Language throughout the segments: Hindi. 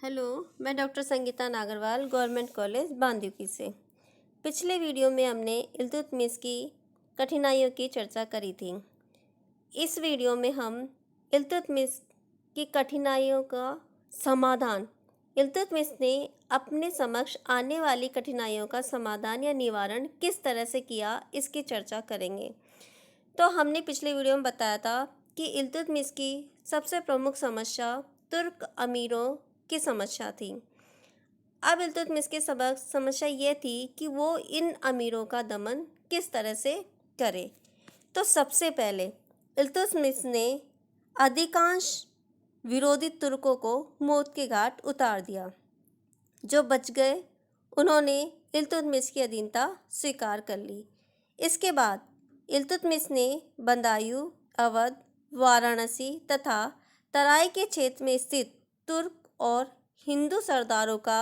हेलो, मैं doctor Sangeeta Nagarwal government college Bandikui से। पिछले वीडियो में हमने इल्तुतमिश की कठिनाइयों की चर्चा करी थी। इस वीडियो में हम इल्तुतमिश की कठिनाइयों का समाधान, इल्तुतमिश ने अपने समक्ष आने वाली कठिनाइयों का समाधान या निवारण किस तरह से किया, इसकी चर्चा करेंगे। तो हमने पिछले वीडियो में बताया था कि इल्तुतमिश की सबसे प्रमुख समस्या तुर्क अमीरों की समस्या थी। अब इल्तुतमिश के सबक समस्या ये थी कि वो इन अमीरों का दमन किस तरह से करे। तो सबसे पहले इल्तुतमिश ने अधिकांश विरोधी तुर्कों को मौत के घाट उतार दिया। जो बच गए उन्होंने इल्तुतमिश की अधीनता स्वीकार कर ली। इसके बाद इल्तुतमिश ने बदायूं, अवध, वाराणसी तथा तराई के क्षेत्र में स्थित तुर्क और हिंदू सरदारों का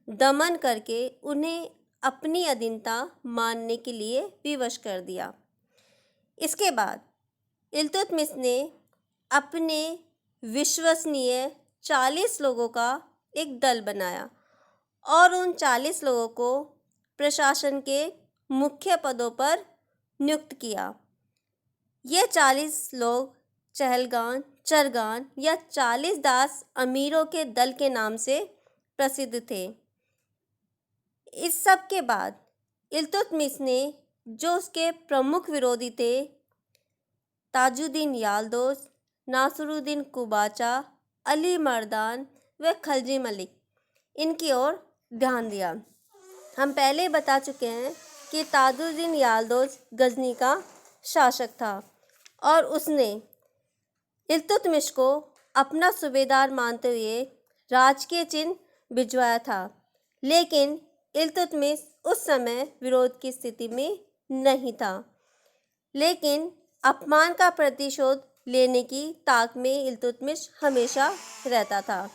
दमन करके उन्हें अपनी अधीनता मानने के लिए विवश कर दिया। इसके बाद इल्तुतमिश ने अपने विश्वसनीय 40 लोगों का एक दल बनाया और उन 40 लोगों को प्रशासन के मुख्य पदों पर नियुक्त किया। ये 40 लोग चहलगान, चरगान या 40 दास अमीरों के दल के नाम से प्रसिद्ध थे। इस सब के बाद इल्तुतमिश ने जो उसके प्रमुख विरोधी थे, ताजुद्दीन याल्दोज, नासरुद्दीन कुबाचा, अली मर्दान व खलजी मलिक, इनकी ओर ध्यान दिया। हम पहले बता चुके हैं कि ताजुद्दीन याल्दोज गजनी का शासक था और उसने इल्तुतमिश को अपना सूबेदार मानते हुए राजकीय चिन्ह भिजवाया था, लेकिन इल्तुतमिश उस समय विरोध की स्थिति में नहीं था। लेकिन अपमान का प्रतिशोध लेने की ताक में इल्तुतमिश हमेशा रहता था।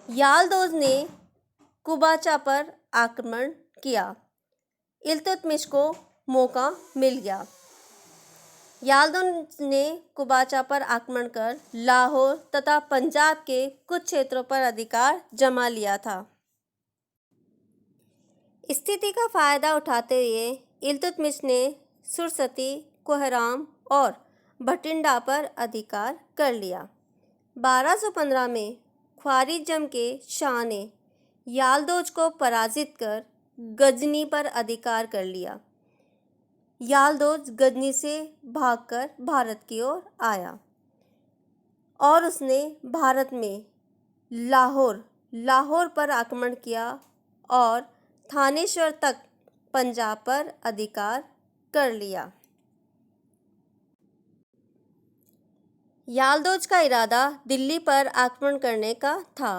याल्दोज ने कुबाचा पर आक्रमण किया। इल्तुतमिश को मौका मिल गया। याल्दोज ने कुबाचा पर आक्रमण कर लाहौर तथा पंजाब के कुछ क्षेत्रों पर अधिकार जमा लिया था। स्थिति का फायदा उठाते हुए इल्तुतमिश ने सुरसती, कोहराम और भटिंडा पर अधिकार कर लिया। 1215 में ख्वारिज़म के शाह ने याल्दोज को पराजित कर गजनी पर अधिकार कर लिया। याल्दोज गजनी से भागकर भारत की ओर आया और उसने भारत में लाहौर पर आक्रमण किया और थानेश्वर तक पंजाब पर अधिकार कर लिया। याल्दोज का इरादा दिल्ली पर आक्रमण करने का था,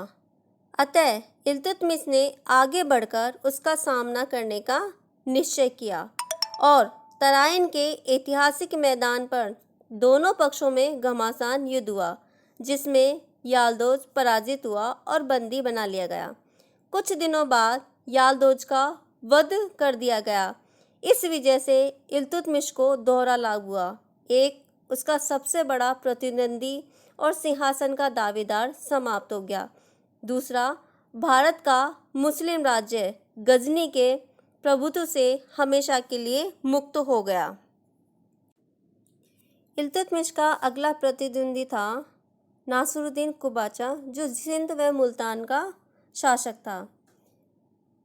अतः इल्तुतमिश ने आगे बढ़कर उसका सामना करने का निश्चय किया और तराइन के ऐतिहासिक मैदान पर दोनों पक्षों में घमासान युद्ध हुआ, जिसमें याल्दोज पराजित हुआ और बंदी बना लिया गया। कुछ दिनों बाद याल्दोज का वध कर दिया गया। इस वजह से इल्तुतमिश को दोहरा लाभ हुआ। एक, उसका सबसे बड़ा प्रतिद्वंदी और सिंहासन का दावेदार समाप्त हो गया। दूसरा, भारत का मुस्लिम राज्य गजनी के प्रभुत्व से हमेशा के लिए मुक्त हो गया। इल्तुतमिश का अगला प्रतिद्वंदी था नासरुद्दीन कुबाचा, जो सिंध व मुल्तान का शासक था।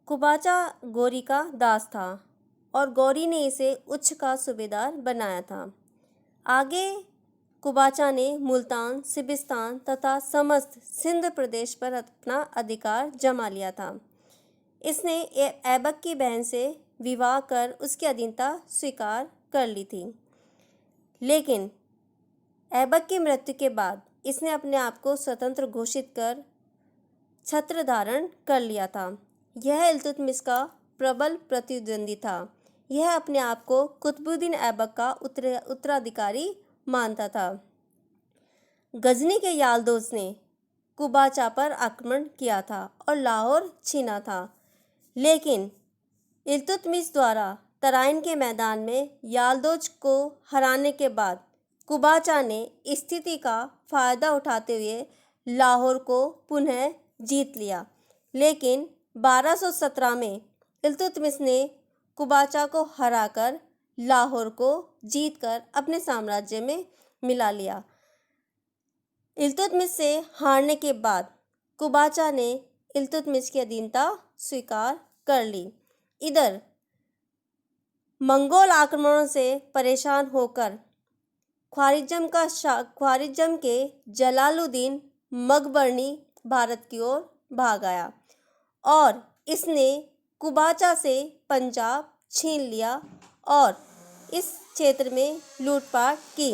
कुबाचा गौरी का दास था और गौरी ने इसे उच्च का सूबेदार बनाया था। आगे कुबाचा ने मुल्तान, सिबिस्तान तथा समस्त सिंध प्रदेश पर अपना अधिकार जमा लिया था। इसने ऐबक की बहन से विवाह कर उसकी अधीनता स्वीकार कर ली थी, लेकिन ऐबक की मृत्यु के बाद इसने अपने आप को स्वतंत्र घोषित कर छत्र धारण कर लिया था। यह इल्तुतमिश का प्रबल प्रतिद्वंदी था। यह अपने आप को कुतुबुद्दीन ऐबक का उत्तराधिकारी मानता था। गजनी के याल्दोज ने कुबाचा पर आक्रमण किया था और लाहौर छीना था, लेकिन इल्तुतमिश द्वारा तराइन के मैदान में याल्दोज को हराने के बाद कुबाचा ने स्थिति का फायदा उठाते हुए लाहौर को पुनः जीत लिया, लेकिन 1217 में इल्तुतमिश ने कुबाचा को हराकर लाहौर को जीतकर अपने साम्राज्य में मिला लिया। इल्तुतमिश से हारने के बाद कुबाचा ने इल्तुतमिश की अधीनता स्वीकार कर ली। इधर मंगोल आक्रमणों से परेशान होकर ख्वारिज्म के जलालुद्दीन मकबरनी भारत की ओर भाग आया और इसने कुबाचा से पंजाब छीन लिया और इस क्षेत्र में लूटपाट की।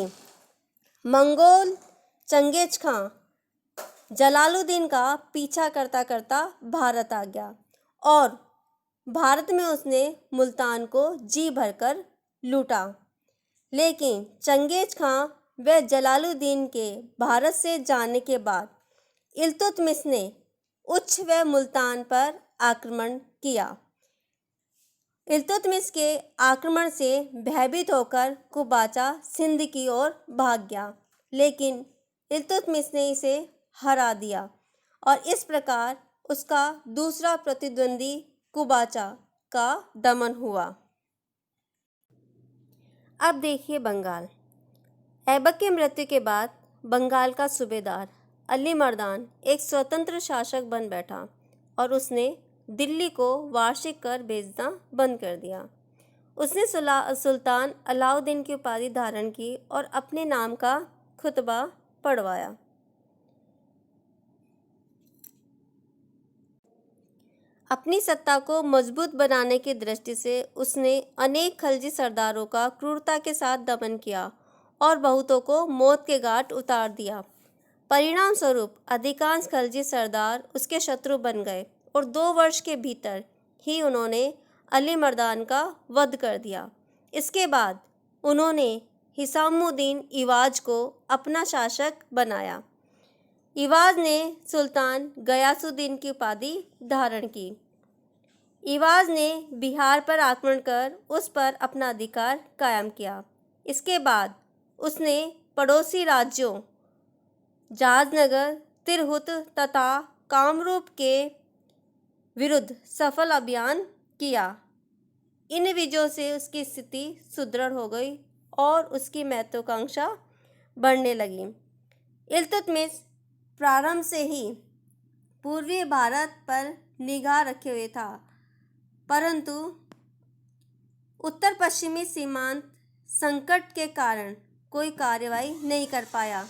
मंगोल चंगेज खां जलालुद्दीन का पीछा करता करता भारत आ गया और भारत में उसने मुल्तान को जी भरकर लूटा। लेकिन चंगेज खां व जलालुद्दीन के भारत से जाने के बाद इल्तुतमिश ने उच्छ व मुल्तान पर आक्रमण किया। इल्तुतमिश के आक्रमण से भयभीत होकर कुबाचा सिंध की ओर भाग गया, लेकिन इल्तुतमिश ने इसे हरा दिया और इस प्रकार उसका दूसरा प्रतिद्वंदी कुबाचा का दमन हुआ। अब देखिए बंगाल। ऐबक की मृत्यु के बाद बंगाल का सूबेदार अली मर्दान एक स्वतंत्र शासक बन बैठा और उसने दिल्ली को वार्षिक कर भेजना बंद कर दिया। उसने सुल्तान अलाउद्दीन की उपाधि धारण की और अपने नाम का खुतबा पढ़वाया। अपनी सत्ता को मजबूत बनाने की दृष्टि से उसने अनेक खलजी सरदारों का क्रूरता के साथ दमन किया और बहुतों को मौत के घाट उतार दिया। परिणाम स्वरूप अधिकांश खलजी सरदार उसके शत्रु बन गए और 2 वर्ष के भीतर ही उन्होंने अली मर्दान का वध कर दिया। इसके बाद उन्होंने हिसामुद्दीन इवाज को अपना शासक बनाया। इवाज ने सुल्तान गयासुद्दीन की उपाधि धारण की। इवाज ने बिहार पर आक्रमण कर उस पर अपना अधिकार कायम किया। इसके बाद उसने पड़ोसी राज्यों जहाजनगर, तिरहुत तथा कामरूप के विरुद्ध सफल अभियान किया। इन विजयों से उसकी स्थिति सुदृढ़ हो गई और उसकी महत्वाकांक्षा बढ़ने लगी। इल्तुतमिश प्रारंभ से ही पूर्वी भारत पर निगाह रखे हुए था, परंतु उत्तर पश्चिमी सीमांत संकट के कारण कोई कार्रवाई नहीं कर पाया।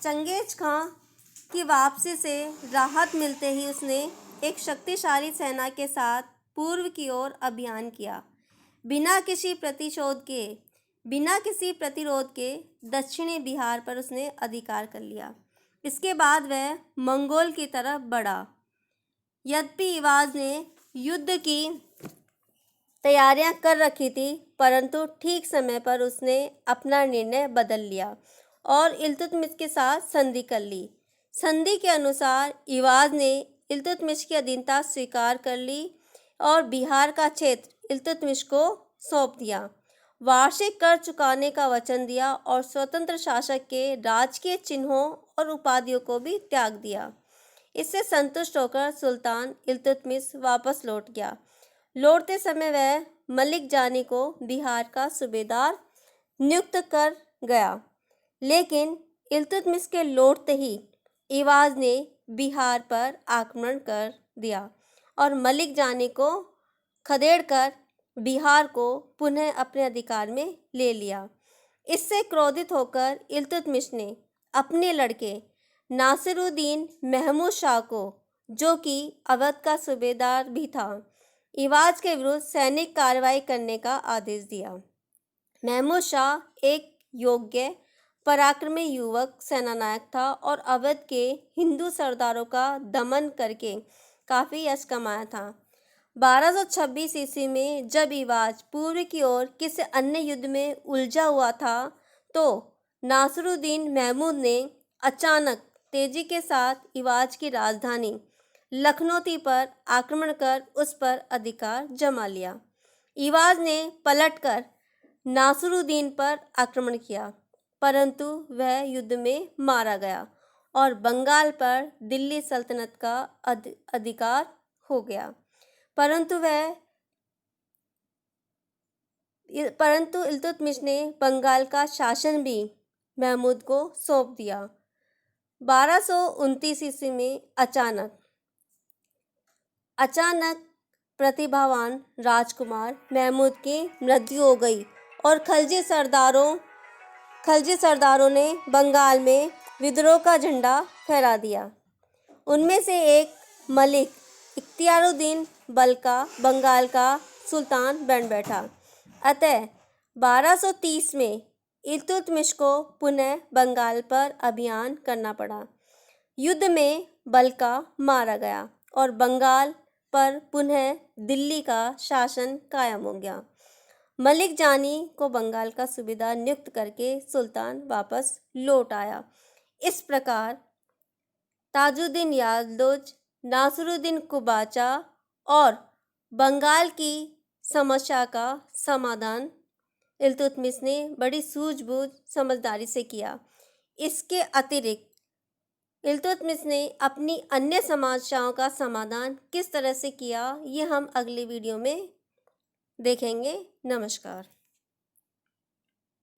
चंगेज खां की वापसी से राहत मिलते ही उसने एक शक्तिशाली सेना के साथ पूर्व की ओर अभियान किया। बिना किसी प्रतिरोध के दक्षिणी बिहार पर उसने अधिकार कर लिया। इसके बाद वह मंगोल की तरफ बढ़ा। यद्यपि इवाज ने युद्ध की तैयारियां कर रखी थी, परंतु ठीक समय पर उसने अपना निर्णय बदल लिया और इल्तुतमिश के साथ संधि कर ली। संधि के अनुसार इवाज ने इल्तुतमिश की अधीनता स्वीकार कर ली और बिहार का क्षेत्र इल्तुतमिश को सौंप दिया। वार्षिक कर चुकाने का वचन दिया और स्वतंत्र शासक के राजकीय चिन्हों और उपाधियों को भी त्याग दिया। इससे संतुष्ट होकर सुल्तान इल्तुतमिश वापस लौट गया। लौटते समय वह मलिक जानी को बिहार का सूबेदार नियुक्त कर गया, लेकिन इल्तुतमिश के लौटते ही इवाज ने बिहार पर आक्रमण कर दिया और मलिक जानी को खदेड़कर बिहार को पुनः अपने अधिकार में ले लिया। इससे क्रोधित होकर इल्तुतमिश ने अपने लड़के नासिरुद्दीन महमूद शाह को, जो कि अवध का सूबेदार भी था, इवाज के विरुद्ध सैनिक कार्रवाई करने का आदेश दिया। महमूद शाह एक योग्य पराक्रमी युवक सेनानायक था और अवध के हिंदू सरदारों का दमन करके काफ़ी यश कमाया था। 1226 ईस्वी में जब इवाज पूर्व की ओर किसी अन्य युद्ध में उलझा हुआ था, तो नासिरुद्दीन महमूद ने अचानक तेजी के साथ इवाज की राजधानी लखनौती पर आक्रमण कर उस पर अधिकार जमा लिया। इवाज ने पलटकर नासिरुद्दीन पर आक्रमण किया, परंतु वह युद्ध में मारा गया और बंगाल पर दिल्ली सल्तनत का अधिकार हो गया। परंतु इल्तुतमिश ने बंगाल का शासन भी महमूद को सौंप दिया। 1229 ईस्वी में अचानक प्रतिभावान राजकुमार महमूद की मृत्यु हो गई और खलजी सरदारों ने बंगाल में विद्रोह का झंडा फहरा दिया। उनमें से एक मलिक इख्तियारुद्दीन बलका बंगाल का सुल्तान बन बैठा। अतः 1230 में इल्तुतमिश को पुनः बंगाल पर अभियान करना पड़ा। युद्ध में बलका मारा गया और बंगाल पर पुनः दिल्ली का शासन कायम हो गया। मलिक जानी को बंगाल का सूबेदार नियुक्त करके सुल्तान वापस लौट आया। इस प्रकार ताजुद्दीन यालदोज, नासिरुद्दीन कुबाचा और बंगाल की समस्या का समाधान इल्तुतमिश ने बड़ी सूझबूझ समझदारी से किया। इसके अतिरिक्त इल्तुतमिश ने अपनी अन्य समस्याओं का समाधान किस तरह से किया, ये हम अगली वीडियो में देखेंगे। नमस्कार।